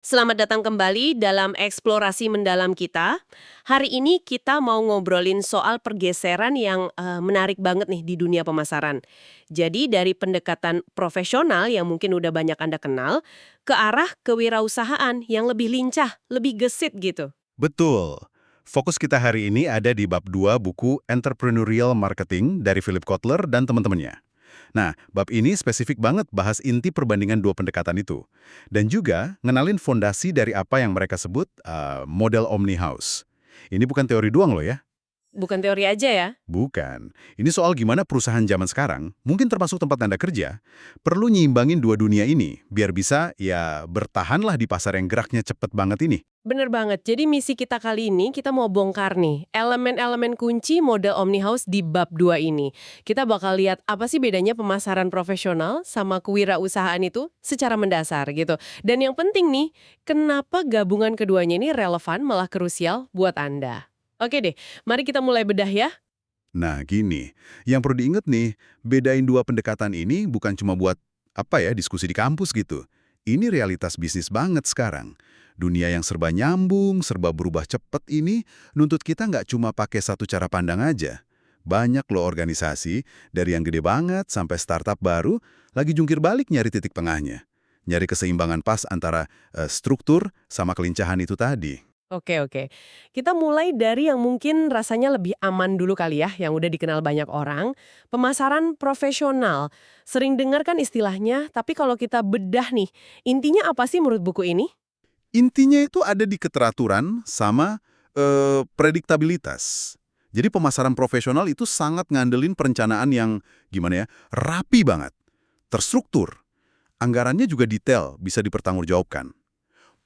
Selamat datang kembali dalam eksplorasi mendalam kita. Hari ini kita mau ngobrolin soal pergeseran yang menarik banget nih di dunia pemasaran. Jadi dari pendekatan profesional yang mungkin udah banyak Anda kenal, ke arah kewirausahaan yang lebih lincah, lebih gesit gitu. Betul. Fokus kita hari ini ada di bab 2 buku Entrepreneurial Marketing dari Philip Kotler dan teman-temannya. Nah, bab ini spesifik banget bahas inti perbandingan dua pendekatan itu. Dan juga ngenalin fondasi dari apa yang mereka sebut model Omni House. Ini bukan teori doang loh ya. Bukan teori aja ya. Bukan. Ini soal gimana perusahaan zaman sekarang, mungkin termasuk tempat Anda kerja, perlu nyimbangin dua dunia ini, biar bisa ya bertahanlah di pasar yang geraknya cepet banget ini. Bener banget. Jadi misi kita kali ini, kita mau bongkar nih elemen-elemen kunci model Omnihouse di bab 2 ini. Kita bakal lihat apa sih bedanya pemasaran profesional sama kewirausahaan itu secara mendasar gitu. Dan yang penting nih, kenapa gabungan keduanya ini relevan malah krusial buat Anda. Oke deh, mari kita mulai bedah ya. Nah, gini, yang perlu diingat nih, bedain dua pendekatan ini bukan cuma buat, diskusi di kampus gitu. Ini realitas bisnis banget sekarang. Dunia yang serba nyambung, serba berubah cepet ini, nuntut kita nggak cuma pakai satu cara pandang aja. Banyak loh organisasi, dari yang gede banget sampai startup baru, lagi jungkir balik nyari titik tengahnya. Nyari keseimbangan pas antara struktur sama kelincahan itu tadi. Oke, oke. Kita mulai dari yang mungkin rasanya lebih aman dulu kali ya, yang udah dikenal banyak orang. Pemasaran profesional. Sering dengar kan istilahnya, tapi kalau kita bedah nih, intinya apa sih menurut buku ini? Intinya itu ada di keteraturan sama prediktabilitas. Jadi pemasaran profesional itu sangat ngandelin perencanaan yang, gimana ya, rapi banget, terstruktur. Anggarannya juga detail, bisa dipertanggungjawabkan.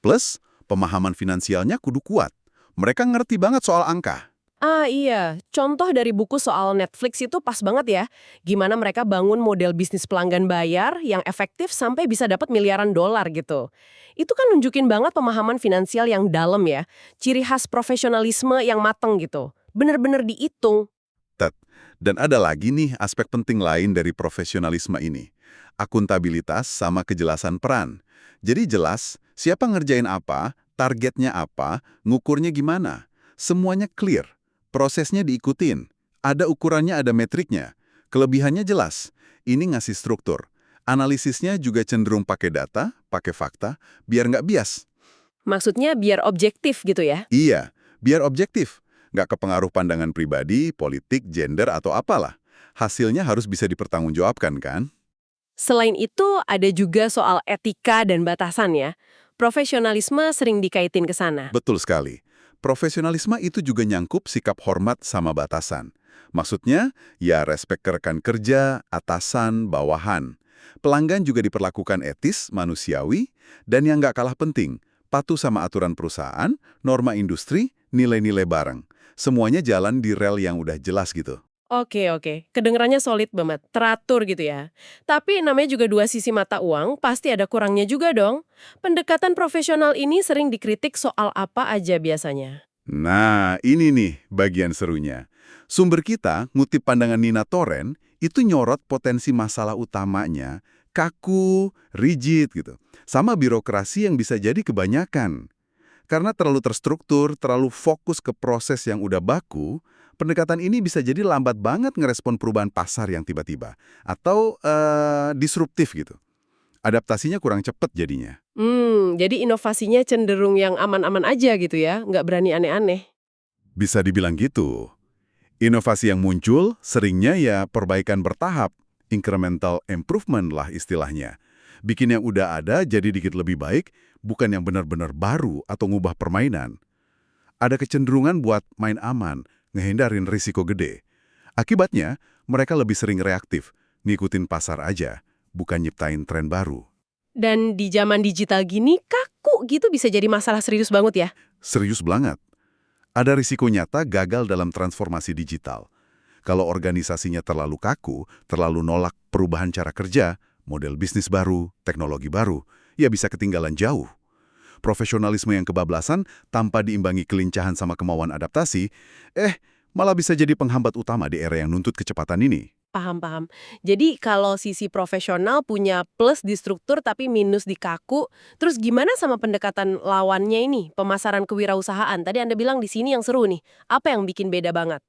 Plus, pemahaman finansialnya kudu kuat. Mereka ngerti banget soal angka. Ah iya, contoh dari buku soal Netflix itu pas banget ya. Gimana mereka bangun model bisnis pelanggan bayar yang efektif sampai bisa dapat miliaran dolar gitu. Itu kan nunjukin banget pemahaman finansial yang dalam ya. Ciri khas profesionalisme yang mateng gitu. Bener-bener dihitung. Tet. Dan ada lagi nih aspek penting lain dari profesionalisme ini. Akuntabilitas sama kejelasan peran. Jadi jelas, siapa ngerjain apa, targetnya apa, ngukurnya gimana. Semuanya clear. Prosesnya diikutin. Ada ukurannya, ada metriknya. Kelebihannya jelas. Ini ngasih struktur. Analisisnya juga cenderung pakai data, pakai fakta, biar nggak bias. Maksudnya biar objektif gitu ya. Iya, biar objektif. Nggak kepengaruh pandangan pribadi, politik, gender, atau apalah. Hasilnya harus bisa dipertanggungjawabkan, kan? Selain itu, ada juga soal etika dan batasan ya. Profesionalisme sering dikaitin ke sana. Betul sekali. Profesionalisme itu juga nyangkup sikap hormat sama batasan. Maksudnya, ya respek ke rekan kerja, atasan, bawahan. Pelanggan juga diperlakukan etis, manusiawi, dan yang nggak kalah penting, patuh sama aturan perusahaan, norma industri, nilai-nilai bareng. Semuanya jalan di rel yang udah jelas gitu. Oke, oke. Kedengerannya solid banget, teratur gitu ya. Tapi namanya juga dua sisi mata uang, pasti ada kurangnya juga dong. Pendekatan profesional ini sering dikritik soal apa aja biasanya. Nah, ini nih bagian serunya. Sumber kita, ngutip pandangan Nina Toren, itu nyorot potensi masalah utamanya, kaku, rigid gitu. Sama birokrasi yang bisa jadi kebanyakan. Karena terlalu terstruktur, terlalu fokus ke proses yang udah baku, pendekatan ini bisa jadi lambat banget ngerespon perubahan pasar yang tiba-tiba. Atau disruptif gitu. Adaptasinya kurang cepat jadinya. Jadi inovasinya cenderung yang aman-aman aja gitu ya, nggak berani aneh-aneh. Bisa dibilang gitu. Inovasi yang muncul seringnya ya perbaikan bertahap, incremental improvement lah istilahnya. Bikin yang udah ada jadi dikit lebih baik, bukan yang benar-benar baru atau ngubah permainan. Ada kecenderungan buat main aman, ngehindarin risiko gede. Akibatnya, mereka lebih sering reaktif, ngikutin pasar aja, bukan nyiptain tren baru. Dan di zaman digital gini, kaku gitu bisa jadi masalah serius banget ya. Serius banget. Ada risiko nyata gagal dalam transformasi digital. Kalau organisasinya terlalu kaku, terlalu nolak perubahan cara kerja, model bisnis baru, teknologi baru, ya bisa ketinggalan jauh. Profesionalisme yang kebablasan tanpa diimbangi kelincahan sama kemauan adaptasi, malah bisa jadi penghambat utama di era yang nuntut kecepatan ini. Paham. Jadi kalau sisi profesional punya plus di struktur tapi minus di kaku, terus gimana sama pendekatan lawannya ini, pemasaran kewirausahaan? Tadi Anda bilang di sini yang seru nih. Apa yang bikin beda banget?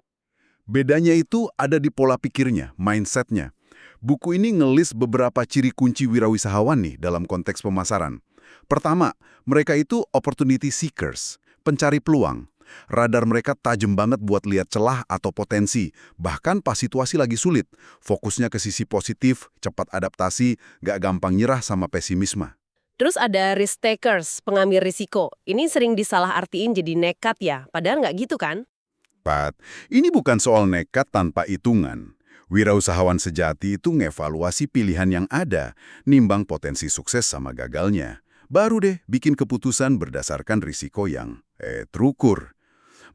Bedanya itu ada di pola pikirnya, mindsetnya. Buku ini ngelis beberapa ciri kunci wirausahawan nih dalam konteks pemasaran. Pertama, mereka itu opportunity seekers, pencari peluang. Radar mereka tajam banget buat lihat celah atau potensi, bahkan pas situasi lagi sulit. Fokusnya ke sisi positif, cepat adaptasi, gak gampang nyerah sama pesimisme. Terus ada risk takers, pengambil risiko. Ini sering disalahartiin jadi nekat ya, padahal nggak gitu kan? Ini bukan soal nekat tanpa hitungan. Wirausahawan sejati itu ngevaluasi pilihan yang ada, nimbang potensi sukses sama gagalnya. Baru deh bikin keputusan berdasarkan risiko yang terukur.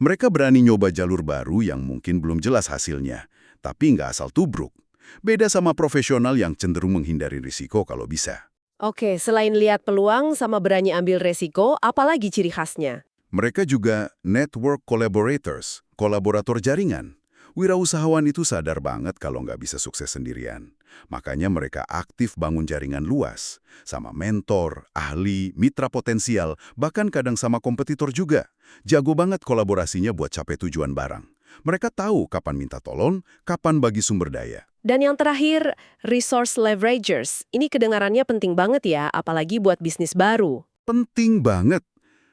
Mereka berani nyoba jalur baru yang mungkin belum jelas hasilnya, tapi nggak asal tubruk. Beda sama profesional yang cenderung menghindari risiko kalau bisa. Oke, selain lihat peluang sama berani ambil resiko, apalagi ciri khasnya? Mereka juga network collaborators, kolaborator jaringan. Wirausahawan itu sadar banget kalau nggak bisa sukses sendirian. Makanya mereka aktif bangun jaringan luas, sama mentor, ahli, mitra potensial, bahkan kadang sama kompetitor juga. Jago banget kolaborasinya buat capai tujuan bareng. Mereka tahu kapan minta tolong, kapan bagi sumber daya. Dan yang terakhir, resource leveragers. Ini kedengarannya penting banget ya, apalagi buat bisnis baru. Penting banget.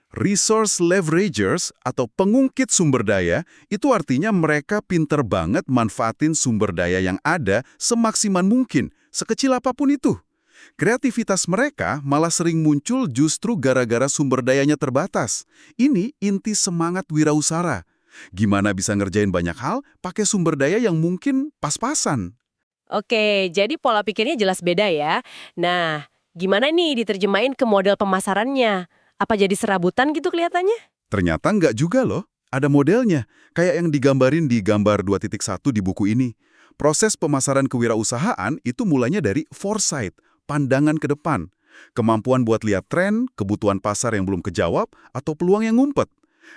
Resource leveragers atau pengungkit sumber daya itu artinya mereka pinter banget manfaatin sumber daya yang ada semaksimal mungkin, sekecil apapun itu. Kreativitas mereka malah sering muncul justru gara-gara sumber dayanya terbatas. Ini inti semangat wirausaha. Gimana bisa ngerjain banyak hal pakai sumber daya yang mungkin pas-pasan. Oke, jadi pola pikirnya jelas beda ya. Nah, gimana nih diterjemahin ke model pemasarannya? Apa jadi serabutan gitu kelihatannya? Ternyata nggak juga loh, ada modelnya, kayak yang digambarin di gambar 2.1 di buku ini. Proses pemasaran kewirausahaan itu mulanya dari foresight, pandangan ke depan. Kemampuan buat lihat tren, kebutuhan pasar yang belum kejawab, atau peluang yang ngumpet.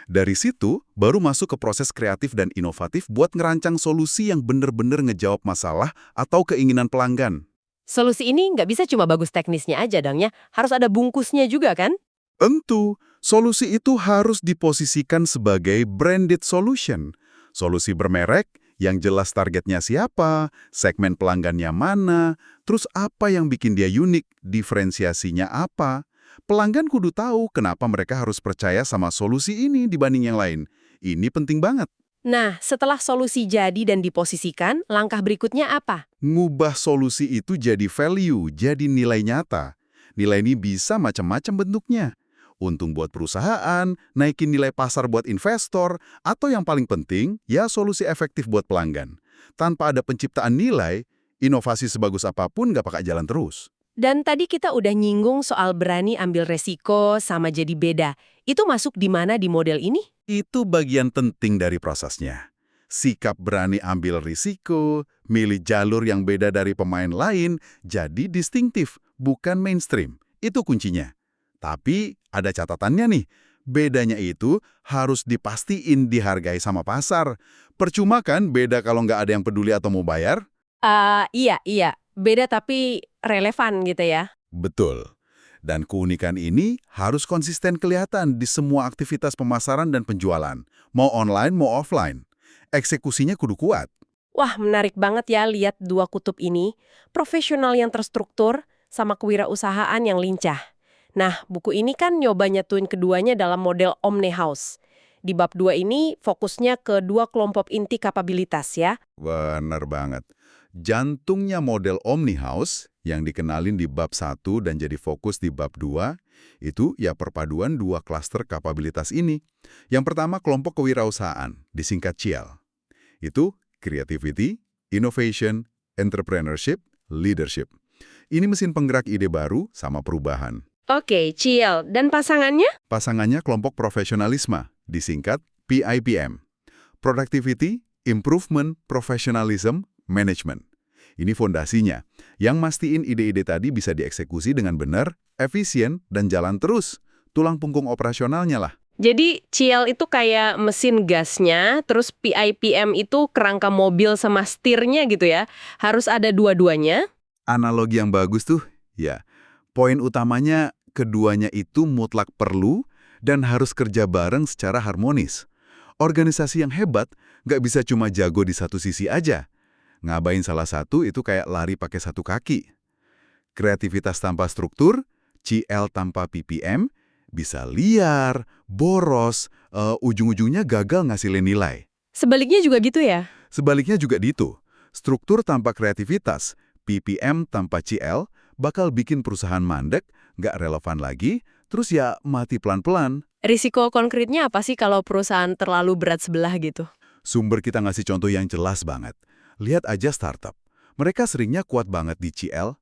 Dari situ, baru masuk ke proses kreatif dan inovatif buat ngerancang solusi yang bener-bener ngejawab masalah atau keinginan pelanggan. Solusi ini nggak bisa cuma bagus teknisnya aja dong ya, harus ada bungkusnya juga kan? Tentu, solusi itu harus diposisikan sebagai branded solution. Solusi bermerek yang jelas targetnya siapa, segmen pelanggannya mana, terus apa yang bikin dia unik, diferensiasinya apa. Pelanggan kudu tahu kenapa mereka harus percaya sama solusi ini dibanding yang lain. Ini penting banget. Nah, setelah solusi jadi dan diposisikan, langkah berikutnya apa? Ngubah solusi itu jadi value, jadi nilai nyata. Nilai ini bisa macam-macam bentuknya. Untung buat perusahaan, naikin nilai pasar buat investor, atau yang paling penting, ya solusi efektif buat pelanggan. Tanpa ada penciptaan nilai, inovasi sebagus apapun nggak bakal jalan terus. Dan tadi kita udah nyinggung soal berani ambil resiko sama jadi beda. Itu masuk di mana di model ini? Itu bagian penting dari prosesnya. Sikap berani ambil risiko, milih jalur yang beda dari pemain lain, jadi distintif, bukan mainstream. Itu kuncinya. Tapi ada catatannya nih, bedanya itu harus dipastiin dihargai sama pasar. Percuma kan beda kalau nggak ada yang peduli atau mau bayar? Iya. Beda tapi relevan gitu ya. Betul. Dan keunikan ini harus konsisten kelihatan di semua aktivitas pemasaran dan penjualan. Mau online, mau offline. Eksekusinya kudu kuat. Wah, menarik banget ya lihat dua kutub ini. Profesional yang terstruktur sama kewirausahaan yang lincah. Nah, buku ini kan nyoba nyatuin keduanya dalam model Omnihouse. Di bab 2 ini fokusnya ke dua kelompok inti kapabilitas ya. Benar banget. Jantungnya model Omnihouse yang dikenalin di bab 1 dan jadi fokus di bab 2, itu ya perpaduan dua klaster kapabilitas ini. Yang pertama kelompok kewirausahaan, disingkat CIAL. Itu creativity, innovation, entrepreneurship, leadership. Ini mesin penggerak ide baru sama perubahan. Oke, Ciel. Dan pasangannya? Pasangannya kelompok profesionalisme, disingkat PIPM. Productivity, Improvement, Professionalism, Management. Ini fondasinya, yang mastiin ide-ide tadi bisa dieksekusi dengan benar, efisien, dan jalan terus. Tulang punggung operasionalnya lah. Jadi CL itu kayak mesin gasnya, terus PIPM itu kerangka mobil sama setirnya gitu ya. Harus ada dua-duanya. Analogi yang bagus tuh, ya. Poin utamanya keduanya itu mutlak perlu dan harus kerja bareng secara harmonis. Organisasi yang hebat nggak bisa cuma jago di satu sisi aja. Ngabain salah satu itu kayak lari pakai satu kaki. Kreativitas tanpa struktur, CL tanpa PPM, bisa liar, boros, ujung-ujungnya gagal ngasilin nilai. Sebaliknya juga gitu ya? Sebaliknya juga gitu. Struktur tanpa kreativitas, PPM tanpa CL, bakal bikin perusahaan mandek, nggak relevan lagi, terus ya mati pelan-pelan. Risiko konkretnya apa sih kalau perusahaan terlalu berat sebelah gitu? Sumber kita ngasih contoh yang jelas banget. Lihat aja startup. Mereka seringnya kuat banget di CL,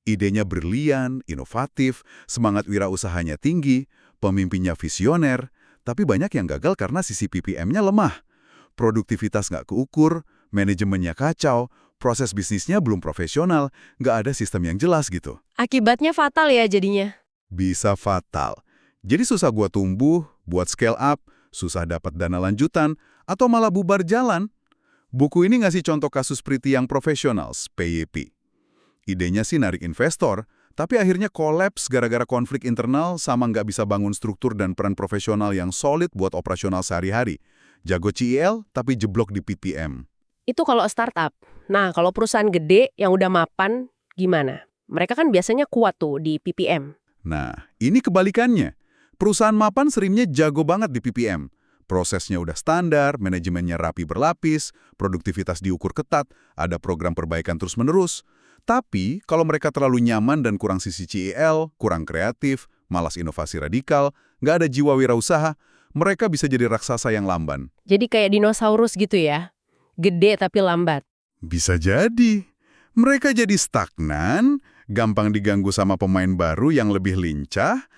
idenya brilian, inovatif, semangat wirausahanya tinggi, pemimpinnya visioner, tapi banyak yang gagal karena sisi PPM-nya lemah. Produktivitas nggak keukur, manajemennya kacau, proses bisnisnya belum profesional, nggak ada sistem yang jelas gitu. Akibatnya fatal ya jadinya. Bisa fatal. Jadi susah gua tumbuh, buat scale up, susah dapat dana lanjutan, atau malah bubar jalan. Buku ini ngasih contoh kasus Pretty Young Professionals, PYP. Idenya sih narik investor, tapi akhirnya kolaps gara-gara konflik internal sama nggak bisa bangun struktur dan peran profesional yang solid buat operasional sehari-hari. Jago CEL, tapi jeblok di PPM. Itu kalau startup. Nah, kalau perusahaan gede yang udah mapan, gimana? Mereka kan biasanya kuat tuh di PPM. Nah, ini kebalikannya. Perusahaan mapan seringnya jago banget di PPM. Prosesnya udah standar, manajemennya rapi berlapis, produktivitas diukur ketat, ada program perbaikan terus-menerus. Tapi, kalau mereka terlalu nyaman dan kurang sisi CEL, kurang kreatif, malas inovasi radikal, nggak ada jiwa wirausaha, mereka bisa jadi raksasa yang lamban. Jadi kayak dinosaurus gitu ya? Gede tapi lambat. Bisa jadi. Mereka jadi stagnan, gampang diganggu sama pemain baru yang lebih lincah,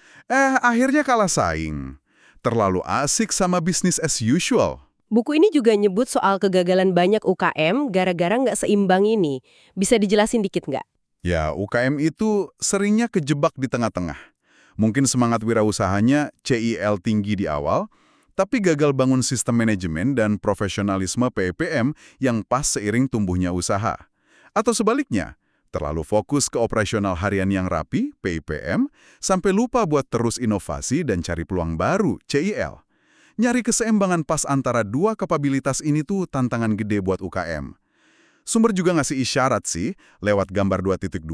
akhirnya kalah saing. Terlalu asik sama bisnis as usual. Buku ini juga nyebut soal kegagalan banyak UKM gara-gara nggak seimbang ini. Bisa dijelasin dikit nggak? Ya, UKM itu seringnya kejebak di tengah-tengah. Mungkin semangat wirausahanya CIL tinggi di awal, tapi gagal bangun sistem manajemen dan profesionalisme PPM yang pas seiring tumbuhnya usaha. Atau sebaliknya, terlalu fokus ke operasional harian yang rapi, PIPM, sampai lupa buat terus inovasi dan cari peluang baru, CIL. Nyari keseimbangan pas antara dua kapabilitas ini tuh tantangan gede buat UKM. Sumber juga ngasih isyarat sih, lewat gambar 2.2,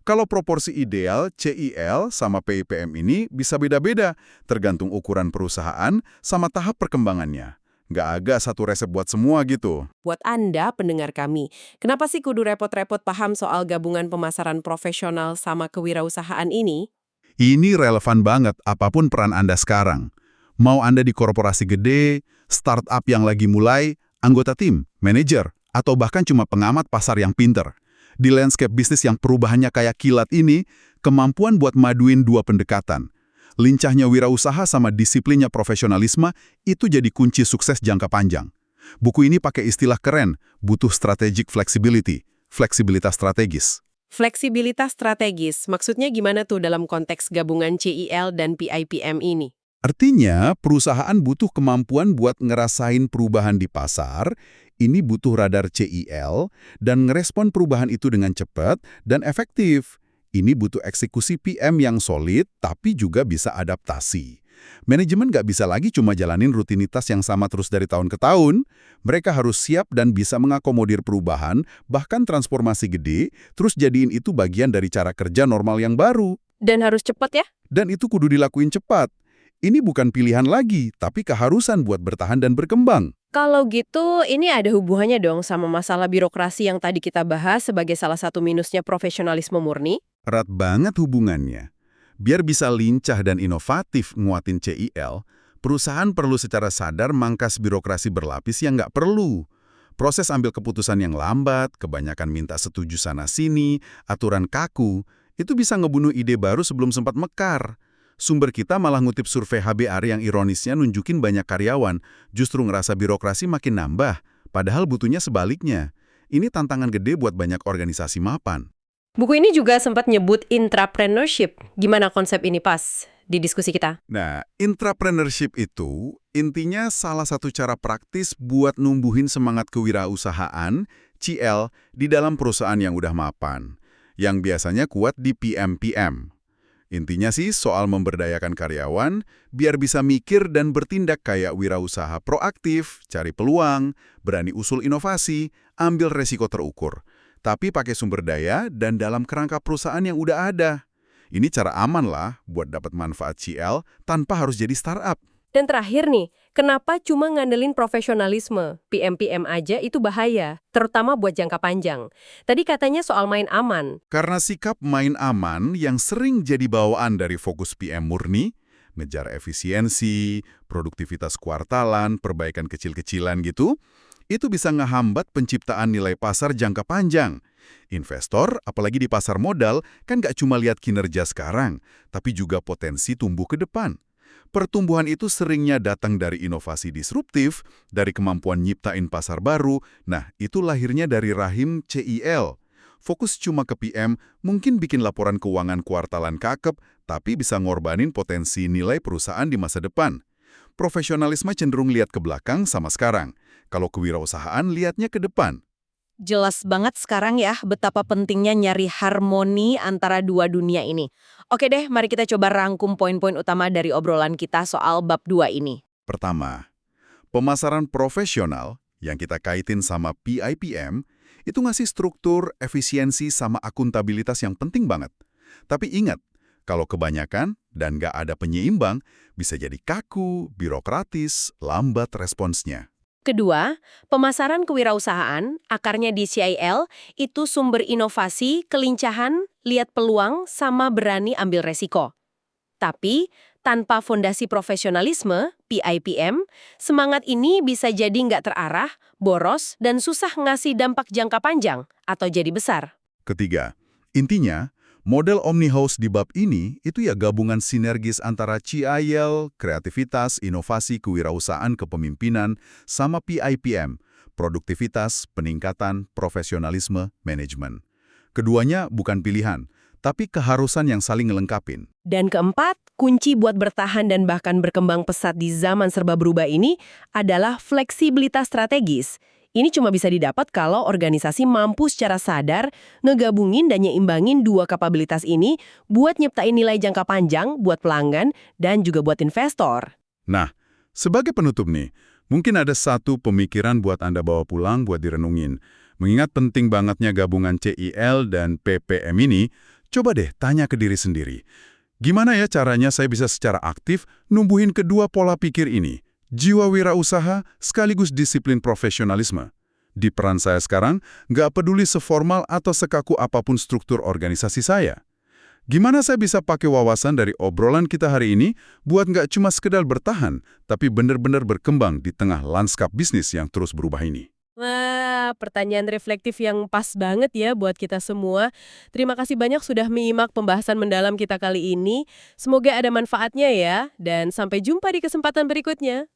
kalau proporsi ideal CIL sama PIPM ini bisa beda-beda, tergantung ukuran perusahaan sama tahap perkembangannya. Nggak ada satu resep buat semua gitu. Buat Anda, pendengar kami, kenapa sih kudu repot-repot paham soal gabungan pemasaran profesional sama kewirausahaan ini? Ini relevan banget apapun peran Anda sekarang. Mau Anda di korporasi gede, startup yang lagi mulai, anggota tim, manajer, atau bahkan cuma pengamat pasar yang pinter. Di landscape bisnis yang perubahannya kayak kilat ini, kemampuan buat maduin dua pendekatan. Lincahnya wirausaha sama disiplinnya profesionalisme itu jadi kunci sukses jangka panjang. Buku ini pakai istilah keren, butuh strategic flexibility, fleksibilitas strategis. Fleksibilitas strategis, maksudnya gimana tuh dalam konteks gabungan CIL dan PIPM ini? Artinya, perusahaan butuh kemampuan buat ngerasain perubahan di pasar, ini butuh radar CIL, dan ngerespon perubahan itu dengan cepat dan efektif. Ini butuh eksekusi PM yang solid, tapi juga bisa adaptasi. Manajemen nggak bisa lagi cuma jalanin rutinitas yang sama terus dari tahun ke tahun. Mereka harus siap dan bisa mengakomodir perubahan, bahkan transformasi gede, terus jadiin itu bagian dari cara kerja normal yang baru. Dan harus cepat ya? Dan itu kudu dilakuin cepat. Ini bukan pilihan lagi, tapi keharusan buat bertahan dan berkembang. Kalau gitu, ini ada hubungannya dong sama masalah birokrasi yang tadi kita bahas sebagai salah satu minusnya profesionalisme murni? Erat banget hubungannya. Biar bisa lincah dan inovatif nguatin CIL, perusahaan perlu secara sadar mangkas birokrasi berlapis yang nggak perlu. Proses ambil keputusan yang lambat, kebanyakan minta setuju sana-sini, aturan kaku, itu bisa ngebunuh ide baru sebelum sempat mekar. Sumber kita malah ngutip survei HBR yang ironisnya nunjukin banyak karyawan justru ngerasa birokrasi makin nambah, padahal butuhnya sebaliknya. Ini tantangan gede buat banyak organisasi mapan. Buku ini juga sempat nyebut intrapreneurship. Gimana konsep ini pas di diskusi kita? Nah, intrapreneurship itu intinya salah satu cara praktis buat numbuhin semangat kewirausahaan, CL, di dalam perusahaan yang udah mapan, yang biasanya kuat di PM-PM. Intinya sih soal memberdayakan karyawan, biar bisa mikir dan bertindak kayak wirausaha proaktif, cari peluang, berani usul inovasi, ambil resiko terukur. Tapi pakai sumber daya dan dalam kerangka perusahaan yang udah ada. Ini cara aman lah buat dapat manfaat CL tanpa harus jadi startup. Dan terakhir nih, kenapa cuma ngandelin profesionalisme? PM-PM aja itu bahaya, terutama buat jangka panjang. Tadi katanya soal main aman. Karena sikap main aman yang sering jadi bawaan dari fokus PM murni, ngejar efisiensi, produktivitas kuartalan, perbaikan kecil-kecilan gitu, itu bisa ngehambat penciptaan nilai pasar jangka panjang. Investor, apalagi di pasar modal, kan nggak cuma lihat kinerja sekarang, tapi juga potensi tumbuh ke depan. Pertumbuhan itu seringnya datang dari inovasi disruptif, dari kemampuan nyiptain pasar baru. Nah, itu lahirnya dari rahim CIL. Fokus cuma ke PM mungkin bikin laporan keuangan kuartalan kakep, tapi bisa ngorbanin potensi nilai perusahaan di masa depan. Profesionalisme cenderung lihat ke belakang sama sekarang. Kalau kewirausahaan lihatnya ke depan. Jelas banget sekarang ya betapa pentingnya nyari harmoni antara dua dunia ini. Oke deh, mari kita coba rangkum poin-poin utama dari obrolan kita soal bab 2 ini. Pertama, pemasaran profesional yang kita kaitin sama PIPM itu ngasih struktur, efisiensi, sama akuntabilitas yang penting banget. Tapi ingat, kalau kebanyakan dan nggak ada penyeimbang, bisa jadi kaku, birokratis, lambat responsnya. Kedua, pemasaran kewirausahaan, akarnya di CIL, itu sumber inovasi, kelincahan, lihat peluang, sama berani ambil resiko. Tapi, tanpa fondasi profesionalisme, PIPM, semangat ini bisa jadi nggak terarah, boros, dan susah ngasih dampak jangka panjang atau jadi besar. Ketiga, intinya, model Omnihouse di bab ini itu ya gabungan sinergis antara CIL, kreativitas, inovasi, kewirausahaan, kepemimpinan, sama PIPM, produktivitas, peningkatan, profesionalisme, manajemen. Keduanya bukan pilihan, tapi keharusan yang saling ngelengkapin. Dan keempat, kunci buat bertahan dan bahkan berkembang pesat di zaman serba berubah ini adalah fleksibilitas strategis. Ini cuma bisa didapat kalau organisasi mampu secara sadar ngegabungin dan nyeimbangin dua kapabilitas ini buat nyiptain nilai jangka panjang buat pelanggan dan juga buat investor. Nah, sebagai penutup nih, mungkin ada satu pemikiran buat Anda bawa pulang buat direnungin. Mengingat penting bangetnya gabungan CIL dan PPM ini, coba deh tanya ke diri sendiri. Gimana ya caranya saya bisa secara aktif numbuhin kedua pola pikir ini? Jiwa wirausaha sekaligus disiplin profesionalisme. Di peran saya sekarang, nggak peduli seformal atau sekaku apapun struktur organisasi saya. Gimana saya bisa pakai wawasan dari obrolan kita hari ini buat nggak cuma sekedar bertahan, tapi benar-benar berkembang di tengah lanskap bisnis yang terus berubah ini? Wah, pertanyaan reflektif yang pas banget ya buat kita semua. Terima kasih banyak sudah menyimak pembahasan mendalam kita kali ini. Semoga ada manfaatnya ya, dan sampai jumpa di kesempatan berikutnya.